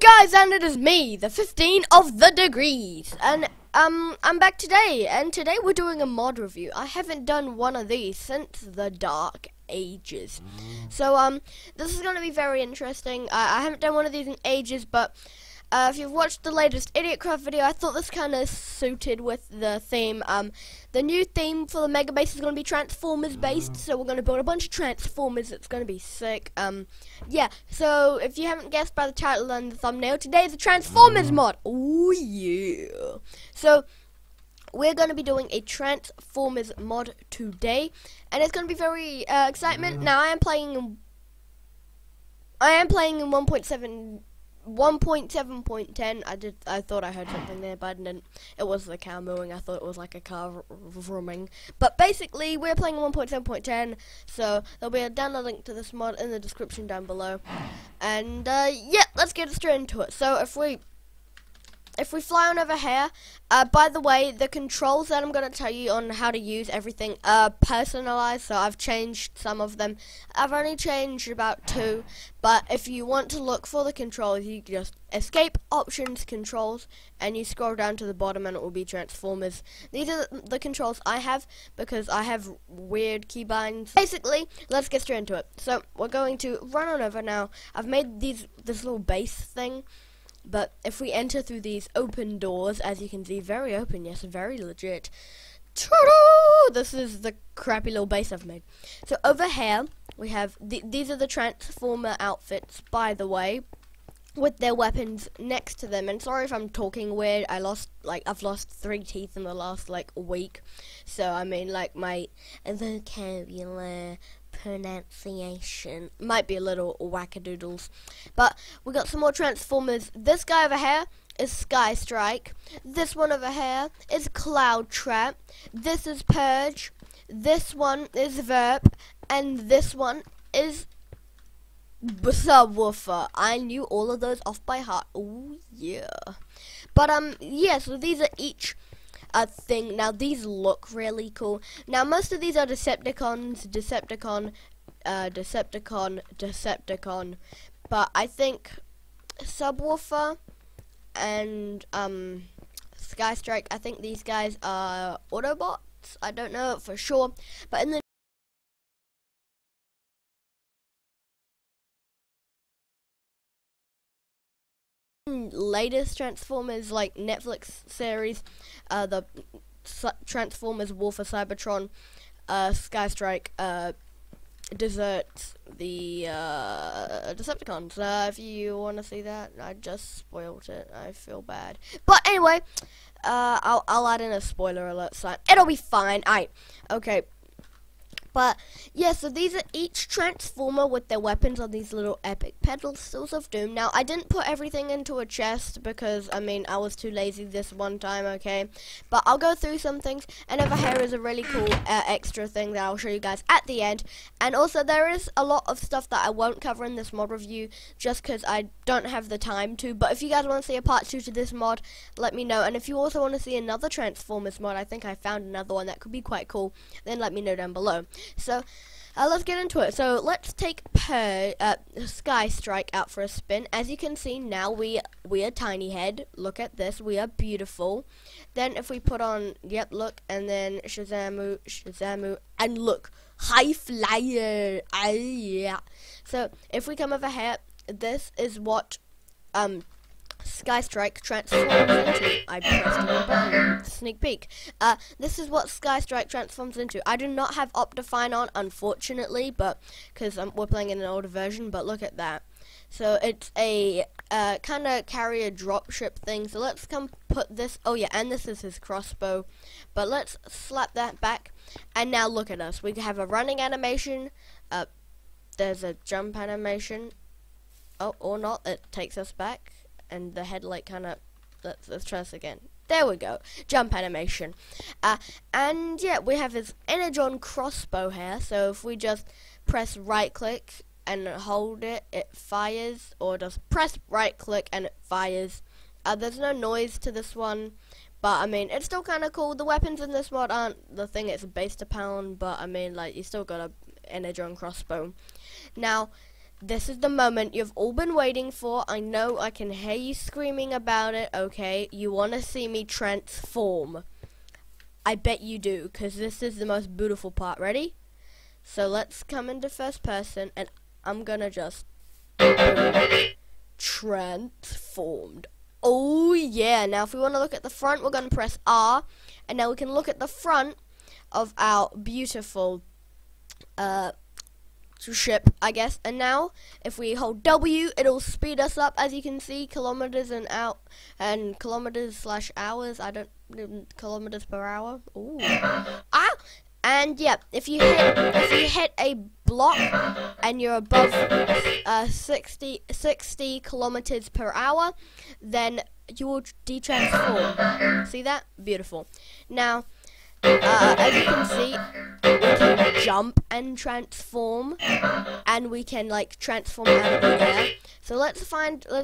guys, and it is me, the 15 of the degrees, and I'm back today, and today we're doing a mod review. I haven't done one of these since the Dark Ages, so this is going to be very interesting. I haven't done one of these in ages, but if you've watched the latest Idiotcraft video, I thought this kind of suited with the theme. The new theme for the Mega Base is going to be Transformers based, so we're going to build a bunch of Transformers. It's going to be sick. Yeah, so if you haven't guessed by the title and the thumbnail, today is a Transformers mod. Oh yeah. So we're going to be doing a Transformers mod today, and it's going to be very excitement. Now I am playing in 1.7.10. I thought I heard something there, but I didn't. It was the cow mooing. I thought it was like a car vrooming. But basically, we're playing 1.7.10, so there'll be a download link to this mod in the description down below. And yeah, let's get straight into it. So if we fly on over here, by the way, the controls that I'm going to tell you on how to use everything are personalized, so I've changed some of them. I've only changed about 2, but if you want to look for the controls, you just escape options controls, and you scroll down to the bottom and it will be Transformers. These are the controls I have, because I have weird keybinds. Basically, let's get straight into it. So, we're going to run on over now. I've made this little base thing. But if we enter through these open doors, as you can see, very open, yes, very legit. Ta-da! This is the crappy little base I've made. So over here, we have, these are the Transformer outfits, by the way, with their weapons next to them. And sorry if I'm talking weird, I've lost 3 teeth in the last, week. So, I mean, my vocabulary pronunciation might be a little wackadoodles. But we got some more Transformers. This guy over here is Sky Strike. This one over here is Cloud Trap. This is Purge. This one is Verp. And this one is Subwoofer. I knew all of those off by heart. Oh yeah. But yeah, so these are each thing. Now these look really cool. Now most of these are Decepticons, Decepticon, but I think Subwoofer and Sky Strike, I think these guys are Autobots. I don't know for sure, but in the latest Transformers Netflix series, the Transformers War for Cybertron, Sky Strike deserts the Decepticons. If you want to see that, I just spoiled it. I feel bad, but anyway, I'll add in a spoiler alert sign. It'll be fine. Okay. But, yeah, so these are each Transformer with their weapons on these little epic pedestals of doom. Now, I didn't put everything into a chest because, I mean, I was too lazy this one time, okay? But I'll go through some things, and over here is a really cool extra thing that I'll show you guys at the end. And also, there is a lot of stuff that I won't cover in this mod review just because I don't have the time to. But if you guys want to see a part 2 to this mod, let me know. And if you also want to see another Transformers mod, I think I found another one that could be quite cool, then let me know down below. So, let's get into it. So, let's take Sky Strike out for a spin. As you can see now, we are Tiny Head. Look at this. We are beautiful. Then, if we put on, yep, look, and then Shazamu, and look, High Flyer. Yeah. So, if we come over here, this is what, Sky Strike transforms into. I pressed the wrong button. Sneak peek. This is what Sky Strike transforms into. I do not have Optifine on, unfortunately, but because we're playing in an older version. But look at that. So it's a kind of carrier dropship thing. So let's come put this. Oh yeah, and this is his crossbow. But let's slap that back. And now look at us. We have a running animation. There's a jump animation. Oh, or not. It takes us back. And the headlight kind of, let's try this again. There we go, jump animation. And yeah, we have his Energon crossbow here. So if we just press right click and hold it, it fires, or just press right click and it fires. There's no noise to this one, but I mean, it's still kind of cool. The weapons in this mod aren't the thing it's based upon, but I mean, you still got a Energon crossbow. Now, This is the moment you've all been waiting for. I know I can hear you screaming about it, okay? You want to see me transform. I bet you do, because this is the most beautiful part. Ready? So let's come into first person, and I'm gonna just transformed. Oh yeah, now if we want to look at the front, we're gonna press R, and now we can look at the front of our beautiful ship, I guess. And now if we hold W, it'll speed us up, as you can see, kilometers and kilometers / hours. I don't kilometers per hour. Ooh. Ah. And yeah, if you hit a block and you're above 60 kilometers per hour, then you will detransform. See that? Beautiful. Now, as you can see, we can jump and transform, and we can like transform out of the air. So let's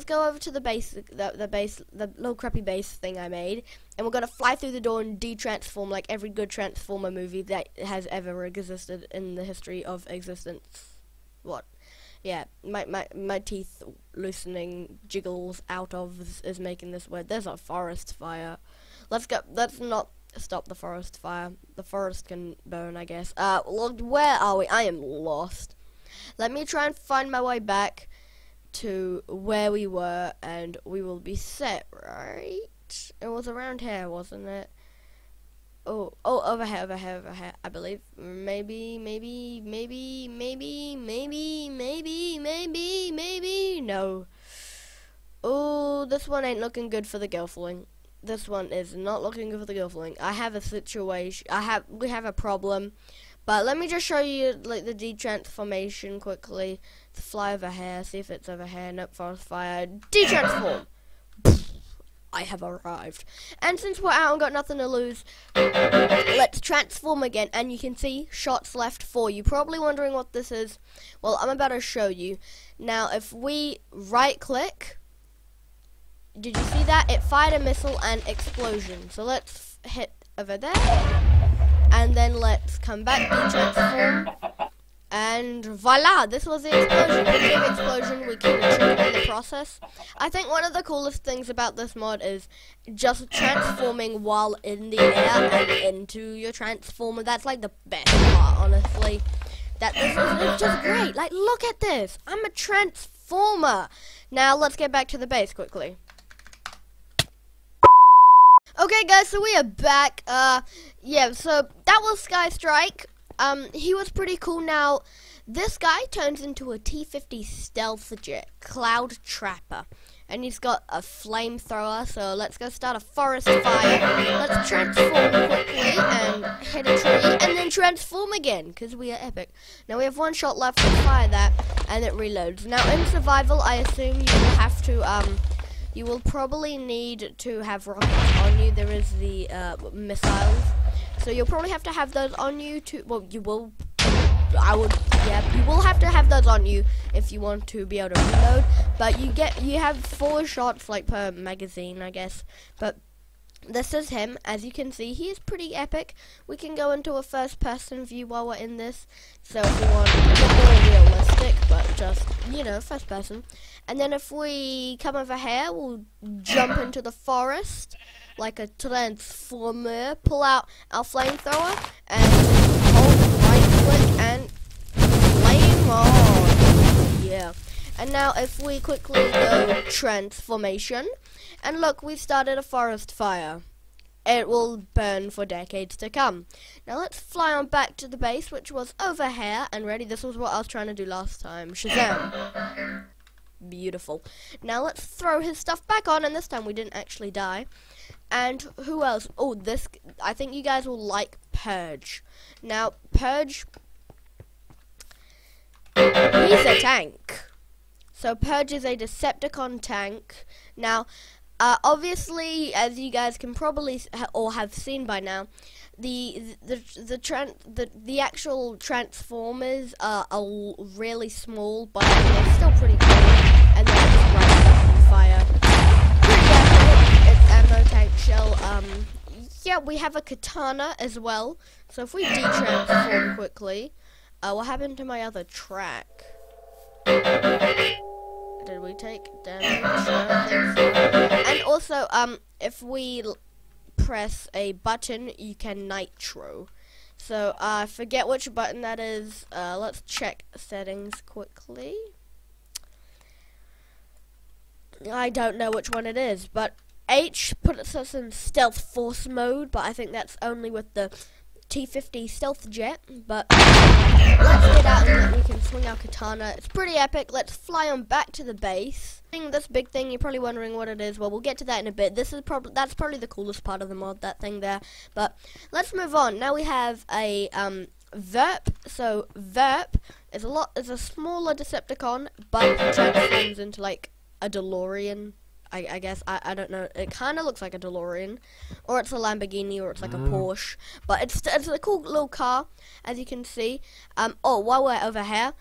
go over to the base, the little crappy base thing I made, and we're gonna fly through the door and detransform like every good Transformer movie that has ever existed in the history of existence. What? Yeah, my teeth loosening jiggles out of is making this weird. There's a forest fire. Let's go. Let's not stop the forest fire. The forest can burn, I guess. Look, where are we? I am lost. Let me try and find my way back to where we were, and we will be set, right? It was around here, wasn't it? Oh, over here, I believe. Maybe, no. Oh, this one ain't looking good for the Gelfling. This one is not looking good for the Gelfling. I have a situation. We have a problem. But let me just show you like the detransformation quickly. To fly over here, see if it's over here. Nope, forest fire. Detransform. I have arrived. And since we're out and got nothing to lose, let's transform again. And you can see shots left 4. You're probably wondering what this is. Well, I'm about to show you. Now, if we right click, did you see that? It fired a missile and explosion. So let's hit over there. And then let's come back, detransform. And voila, this was the explosion. A big explosion, we killed a chicken in the process. I think one of the coolest things about this mod is just transforming while in the air and into your transformer. That's like the best part, honestly. It's just great. Like, look at this. I'm a transformer. Now, let's get back to the base quickly. Okay, guys, so we are back. Yeah, so that was Sky Strike. He was pretty cool. Now, this guy turns into a T-50 stealth jet, Cloud Trapper. And he's got a flamethrower, so let's go start a forest fire. Let's transform quickly and hit a tree, and then transform again, because we are epic. Now, we have 1 shot left to fire that, and it reloads. Now, in survival, I assume you will have to, you will probably need to have rockets on you. There is the missiles. So you'll probably have to have those on you to, well, you will, you will have to have those on you if you want to be able to reload. But you have 4 shots like per magazine, I guess. But this is him. As you can see, he is pretty epic. We can go into a first-person view while we're in this. So if we want a bit more realistic, but just, you know, first person. And then if we come over here, we'll jump into the forest like a transformer, pull out our flamethrower, and hold right click and flame on. Yeah. And now if we quickly go transformation, and look, we've started a forest fire. It will burn for decades to come. Now let's fly on back to the base, which was over here, and ready, this was what I was trying to do last time. Shazam. Beautiful. Now let's throw his stuff back on, and this time we didn't actually die. And who else? Oh, this, I think you guys will like Purge. Now, Purge, he's a tank. So Purge is a Decepticon tank. Now, obviously, as you guys can probably or have seen by now, the actual Transformers are really small, but they're still pretty cool. And they're just right fire. It's ammo tank shell. Yeah, we have a katana as well. So if we detransform quickly, what happened to my other track? Did we take damage? I don't think so. And also, if we press a button, you can nitro. So, I forget which button that is. Let's check settings quickly. I don't know which one it is, but H puts us in stealth force mode, but I think that's only with the T-50 stealth jet. But let's get out and we can swing our katana. It's pretty epic. Let's fly on back to the base. This big thing, you're probably wondering what it is. Well, we'll get to that in a bit. That's probably the coolest part of the mod, that thing there. But let's move on. Now we have a Verp. So Verp is a smaller Decepticon, but transforms into like a DeLorean. I guess, I don't know, it kind of looks like a DeLorean, or it's a Lamborghini, or it's like a Porsche, but it's a cool little car, as you can see. Oh, while we're over here,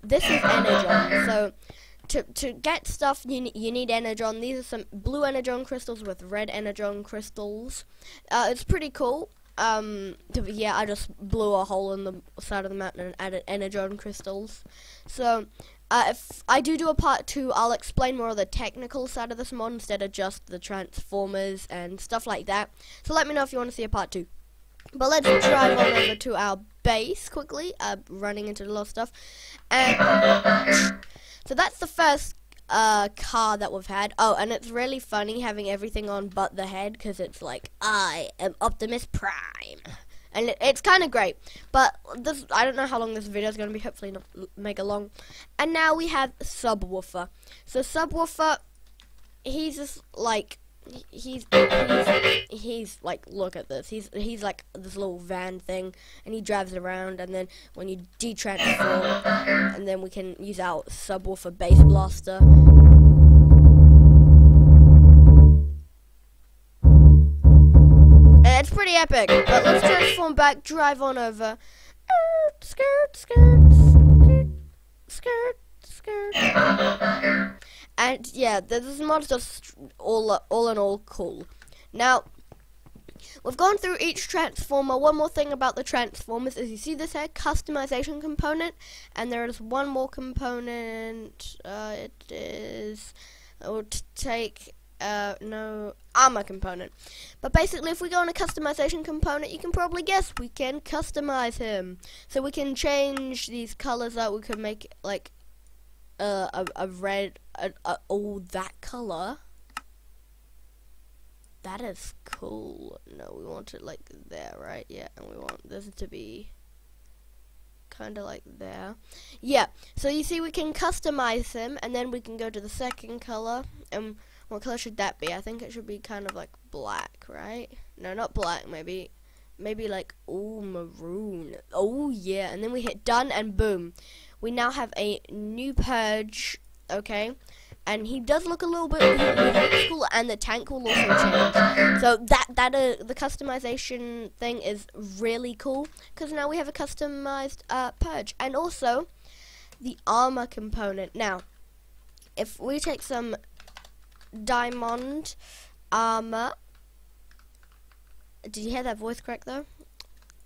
this is Energon. So to get stuff, you need Energon. These are some blue Energon crystals with red Energon crystals. It's pretty cool. Yeah, I just blew a hole in the side of the mountain and added Energon crystals. So if I do a part 2, I'll explain more of the technical side of this mod instead of just the transformers and stuff like that. So let me know if you want to see a part 2. But let's drive on over to our base quickly, running into a lot of stuff. And so that's the first car that we've had. Oh, and it's really funny having everything on but the head, because it's like, I am Optimus Prime. And it's kind of great, but this, I don't know how long this video is going to be, hopefully not mega long. And now we have Subwoofer. So Subwoofer, he's just like, he's like, look at this, he's like this little van thing, and he drives around, and then when you detransform, and then we can use our Subwoofer Bass Blaster. It's pretty epic, but let's transform back, drive on over. Skirt, skirt, skirt, skirt, skirt. And yeah, this mod's just all in all cool. Now, we've gone through each transformer. One more thing about the transformers is you see this here customization component, and there is one more component. It is, I will take. No armor component. But basically, if we go on a customization component, you can probably guess we can customize him. So we can change these colors out. We can make like a red, oh, that color. That is cool. No, we want it like there, right? Yeah, and we want this to be kind of like there. Yeah, so you see we can customize him, and then we can go to the second color, and what color should that be? I think it should be kind of like black, right? No, not black, maybe like, oh, maroon. Oh, yeah. And then we hit done, and boom. We now have a new Purge, okay? And he does look a little bit cool, and the tank will also change. So the customization thing is really cool, because now we have a customized Purge. And also, the armor component. Now, if we take some diamond armor. Did you hear that voice crack though?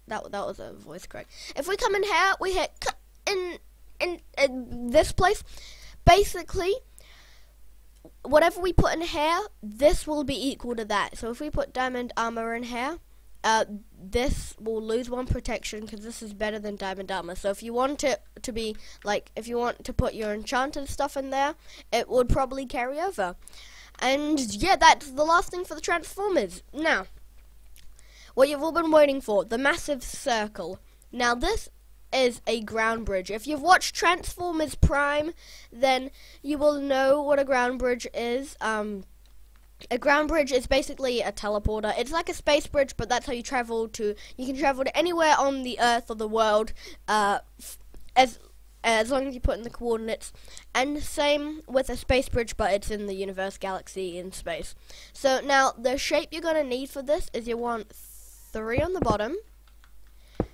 That was a voice crack. If we come in here, we hit in this place. Basically, whatever we put in here, this will be equal to that. So if we put diamond armor in here, this will lose 1 protection, because this is better than diamond armor. So if you want it to be like, if you want to put your enchanted stuff in there, it would probably carry over. And yeah, that's the last thing for the Transformers. Now, what you've all been waiting for, the massive circle. Now this is a ground bridge. If you've watched Transformers Prime, then you will know what a ground bridge is. A ground bridge is basically a teleporter. It's like a space bridge, but that's how you travel to. You can travel to anywhere on the Earth or the world, as long as you put in the coordinates. And same with a space bridge, but it's in the universe, galaxy, in space. So now the shape you're gonna need for this is you want 3 on the bottom.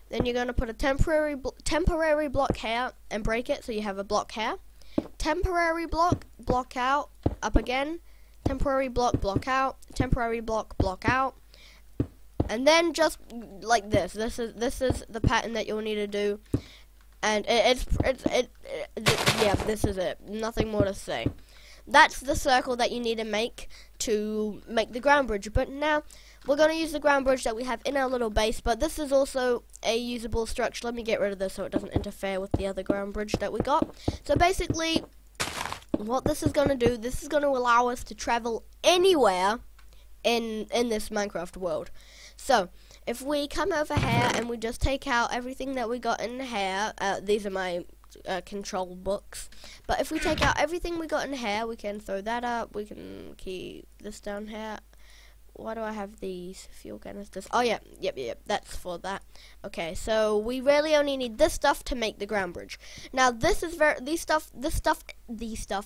Then you're gonna put a temporary block here and break it, so you have a block here. Temporary block out, up again. Temporary block out. Temporary block out. And then just like this. This is the pattern that you'll need to do. And yeah, this is it. Nothing more to say. That's the circle that you need to make the ground bridge. But now we're going to use the ground bridge that we have in our little base, but this is also a usable structure. Let me get rid of this so it doesn't interfere with the other ground bridge that we got. So basically, what this is going to do, this is going to allow us to travel anywhere in this Minecraft world. So if we come over here and we just take out everything that we got in here, these are my control books, but if we take out everything we got in here, we can throw that up, we can keep this down here. Why do I have these fuel canisters? Oh yeah, yep, that's for that. Okay, so we really only need this stuff to make the ground bridge. Now this is this stuff,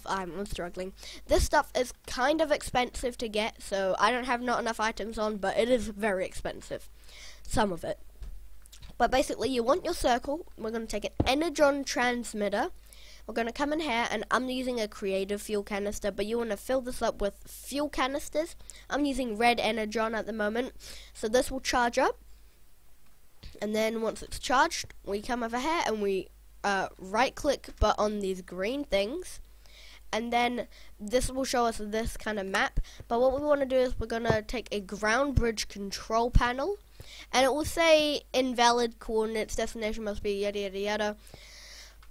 I'm struggling. This stuff is kind of expensive to get, so I don't have not enough items on, but it is very expensive, some of it. But basically, you want your circle. We're going to take an energon transmitter. We're going to come in here, and I'm using a creative fuel canister, but you want to fill this up with fuel canisters. I'm using red energon at the moment, so this will charge up. And then once it's charged, we come over here, and we right-click but on these green things. And then this will show us this kind of map. But what we want to do is we're going to take a ground bridge control panel. And it will say invalid coordinates, destination must be yada yada yada.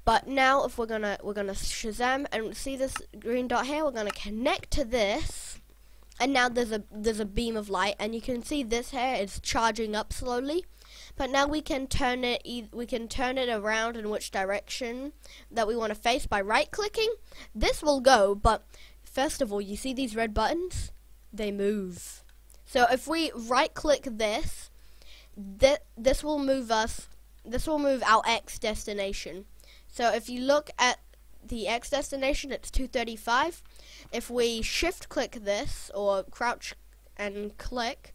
But now if we're gonna Shazam and see this green dot here, we're gonna connect to this, and now there's a beam of light, and you can see this here is charging up slowly. But now we can turn it around in which direction that we want to face by right clicking. This will go, but first of all, you see these red buttons? They move. So if we right click this, this will move our X destination. So if you look at the X destination, it's 235. If we shift click this or crouch and click,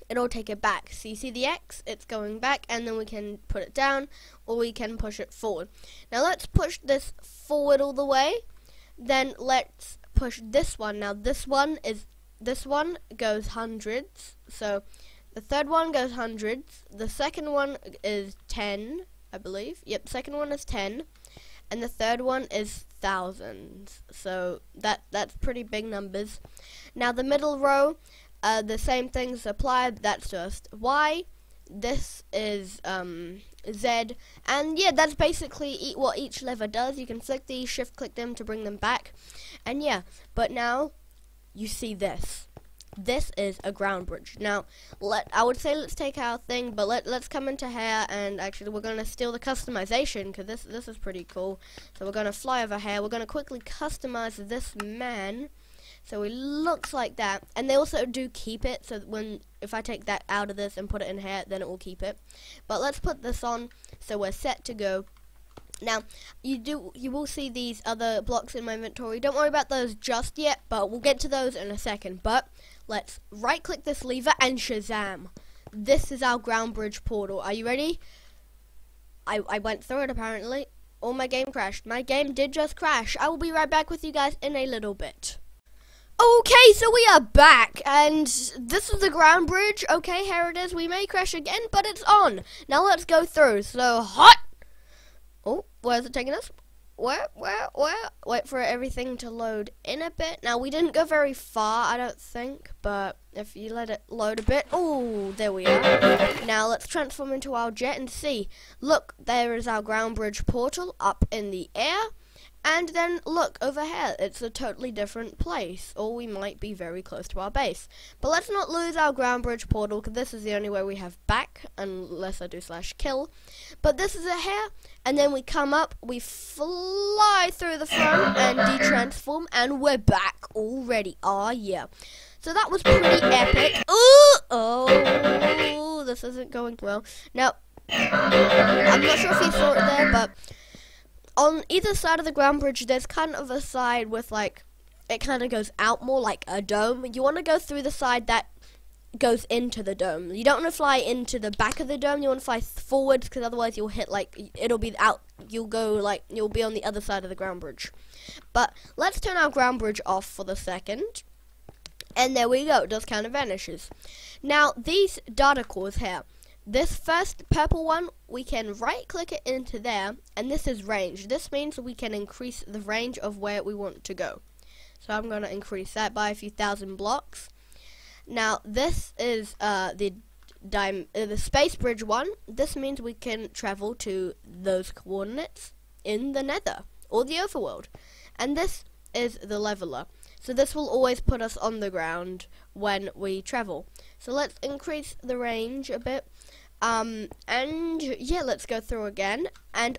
it'll take it back. So you see the X, it's going back, and then we can put it down or we can push it forward. Now let's push this forward all the way. Then let's push this one. Now this one goes hundreds. So the third one goes hundreds. The second one is 10, I believe. Yep, second one is 10. And the third one is thousands. So that's pretty big numbers. Now the middle row, the same things apply. That's just Y. This is Z. And yeah, that's basically what each lever does. You can flick these, shift click them to bring them back. And yeah, but now you see this. This is a ground bridge. Now, I would say let's take our thing, but let's come into here, and actually we're going to steal the customization, because this is pretty cool. So we're going to fly over here. We're going to quickly customize this man, so he looks like that. And they also do keep it, so if I take that out of this and put it in here, then it will keep it. But let's put this on, so we're set to go. Now, you will see these other blocks in my inventory. Don't worry about those just yet, but we'll get to those in a second. But let's right-click this lever and Shazam. This is our ground bridge portal. Are you ready? I went through it apparently. Oh, my game crashed. My game did just crash. I will be right back with you guys in a little bit. Okay, so we are back, and this is the ground bridge. Okay, here it is. We may crash again, but it's on. Now let's go through. So, hot. Oh, where is it taking us? Where? Wait for everything to load in a bit. Now, we didn't go very far, I don't think, but if you let it load a bit. Oh, there we are. Now, let's transform into our jet and see. Look, there is our ground bridge portal up in the air. And then, look, over here, it's a totally different place, or we might be very close to our base. But let's not lose our ground bridge portal, because this is the only way we have back, unless I do /kill. But this is it here, and then we come up, we fly through the front, and de-transform, and we're back already. Oh, yeah. So that was pretty epic. Ooh, oh, this isn't going well. Now, I'm not sure if you saw it there, but on either side of the ground bridge, there's kind of a side with, like, it kind of goes out more like a dome. You want to go through the side that goes into the dome. You don't want to fly into the back of the dome. You want to fly forwards, because otherwise you'll hit, like, it'll be out. You'll go, like, you'll be on the other side of the ground bridge. But let's turn our ground bridge off for the second. And there we go. It just kind of vanishes. Now, these data cores here, this first purple one, we can right click it into there, and this is range. This means we can increase the range of where we want to go. So I'm going to increase that by a few thousand blocks. Now this is the space bridge one. This means we can travel to those coordinates in the nether or the overworld. And this is the leveler. So this will always put us on the ground when we travel. So let's increase the range a bit. And yeah, let's go through again. And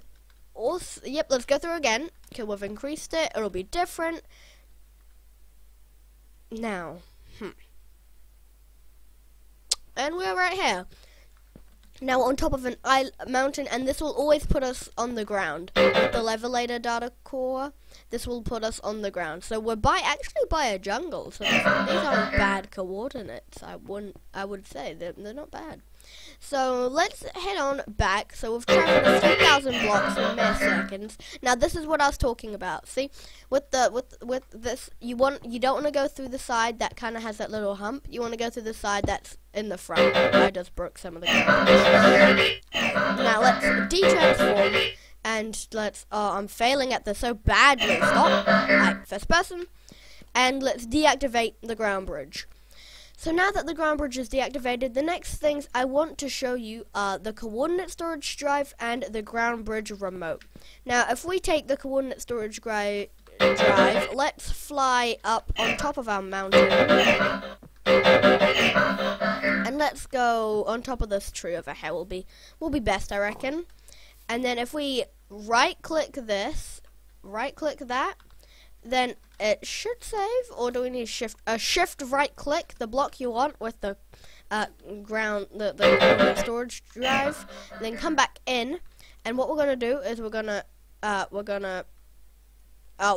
also, yep, let's go through again. Okay, we've increased it. It'll be different. Now, and we're right here. Now on top of an mountain, and this will always put us on the ground. With the levelator data core, this will put us on the ground. So we're actually by a jungle. So these aren't bad coordinates. I would say they're not bad. So let's head on back. So we've traveled a few thousand blocks in mere seconds. Now this is what I was talking about. See, with this, you don't want to go through the side that kind of has that little hump. You want to go through the side that's in the front. I just broke some of the ground. Now let's detransform, and let's. I'm failing at this so badly. Stop. Right, first person, and let's deactivate the ground bridge. So now that the ground bridge is deactivated, the next things I want to show you are the coordinate storage drive and the ground bridge remote. Now, if we take the coordinate storage drive, let's fly up on top of our mountain. And let's go on top of this tree over here. Will be best, I reckon. And then if we right-click this, right-click that, then it should save, or do we need shift right click the block you want with the the storage drive, then come back in, and what we're gonna do is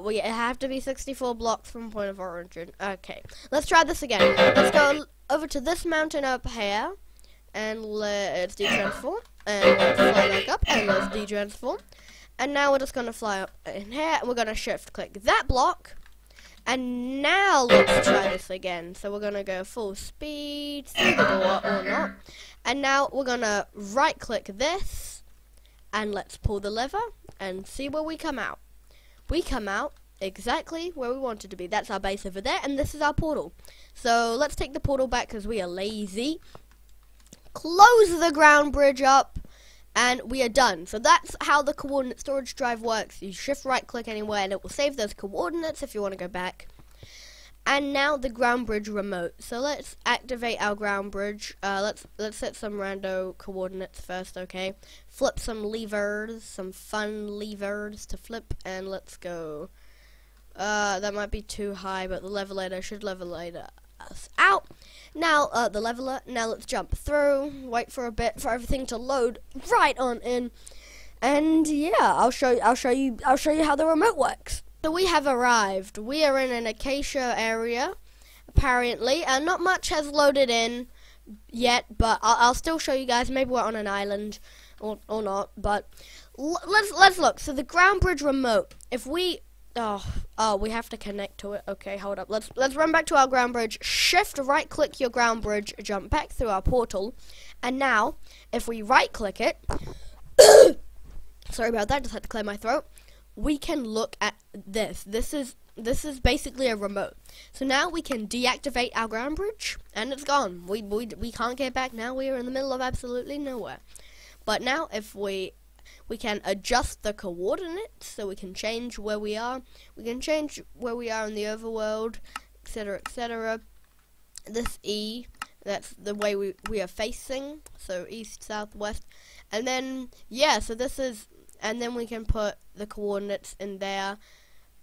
we have to be 64 blocks from point of origin. Okay, let's try this again. Let's go over to this mountain up here, and let's detransform, and let's fly back up, and let's detransform. And now we're just going to fly up in here, and we're going to shift click that block. And now let's try this again. So we're going to go full speed through the door, or not. And now we're going to right click this, and let's pull the lever, and see where we come out. We come out exactly where we wanted to be. That's our base over there, and this is our portal. So let's take the portal back because we are lazy. Close the ground bridge up. And we are done. So that's how the coordinate storage drive works. You shift right click anywhere and it will save those coordinates if you want to go back. And now the ground bridge remote. So let's activate our ground bridge. Let's set some rando coordinates first, okay? Flip some levers, some fun levers to flip, and let's go. That might be too high, but the levelator should levelate us out. Now the leveler. Now let's jump through. Wait for a bit for everything to load right on in, and yeah, I'll show you how the remote works. So we have arrived. We are in an acacia area, apparently, and not much has loaded in yet, but I'll still show you guys. Maybe we're on an island, or not. But let's look. So the ground bridge remote. If we we have to connect to it. Okay, hold up. Let's run back to our ground bridge. Shift right click your ground bridge, jump back through our portal, and now if we right click it, sorry about that, just had to clear my throat. We can look at this. This is basically a remote. So now we can deactivate our ground bridge, and it's gone. We can't get back now. We are in the middle of absolutely nowhere. But now if we can adjust the coordinates, so we can change where we are. We can change where we are in the overworld, etc., etc. This E, that's the way we are facing, so east, south, west. And then, yeah, so this is, and then we can put the coordinates in there.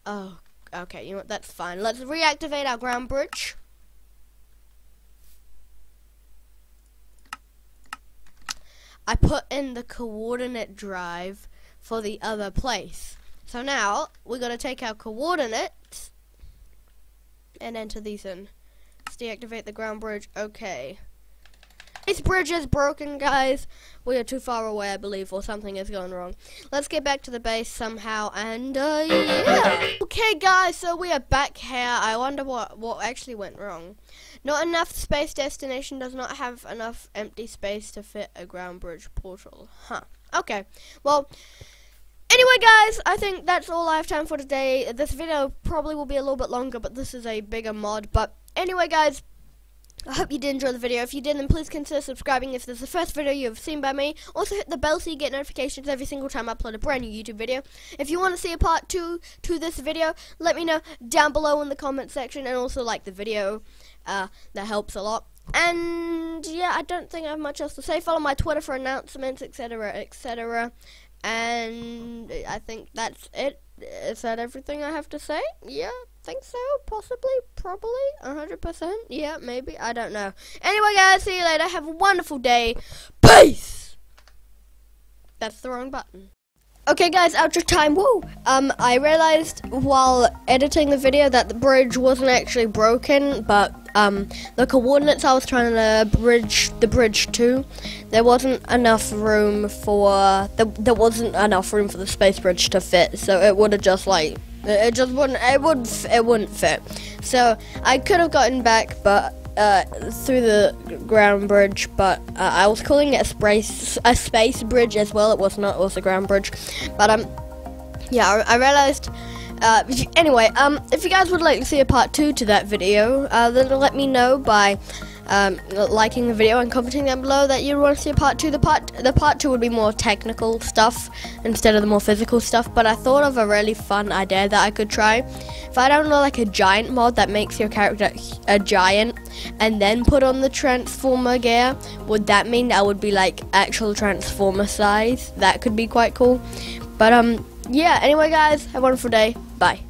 Oh, okay, you know what, that's fine. Let's reactivate our ground bridge. I put in the coordinate drive for the other place. So now we're going to take our coordinates and enter these in. Let's deactivate the ground bridge. Okay. This bridge is broken, guys. We are too far away, I believe, or something is going wrong. Let's get back to the base somehow, and yeah. Okay, guys, so we are back here. I wonder what actually went wrong. Not enough space destination does not have enough empty space to fit a ground bridge portal. Huh. Okay. Well, anyway, guys, I think that's all I have time for today. This video probably will be a little bit longer, but this is a bigger mod. But anyway, guys, I hope you did enjoy the video. If you did, then please consider subscribing if this is the first video you have seen by me. Also hit the bell so you get notifications every single time I upload a brand new YouTube video. If you want to see a part 2 to this video, let me know down below in the comment section, and also like the video. That helps a lot. And yeah, I don't think I have much else to say. Follow my Twitter for announcements, etc., etc. And I think that's it. Is that everything I have to say? Yeah, think so. Possibly, probably, 100%. Yeah, maybe. I don't know. Anyway, guys, see you later. Have a wonderful day. Peace! That's the wrong button. Okay, guys, outro time. Woo! I realized while editing the video that the bridge wasn't actually broken, but the coordinates I was trying to bridge the bridge to, there wasn't enough room for there wasn't enough room for the space bridge to fit. So it would have just like it wouldn't fit. So I could have gotten back, but through the ground bridge, but I was calling it a space bridge as well. It was not also a ground bridge, but yeah, I realized. Anyway, if you guys would like to see a part 2 to that video, then let me know by liking the video and commenting down below that you want to see a part 2. The part 2 would be more technical stuff instead of the more physical stuff, but I thought of a really fun idea that I could try. If I don't know, like a giant mod that makes your character a giant and then put on the transformer gear, would that mean that would be like actual transformer size? That could be quite cool. But yeah, anyway, guys, have a wonderful day. Bye.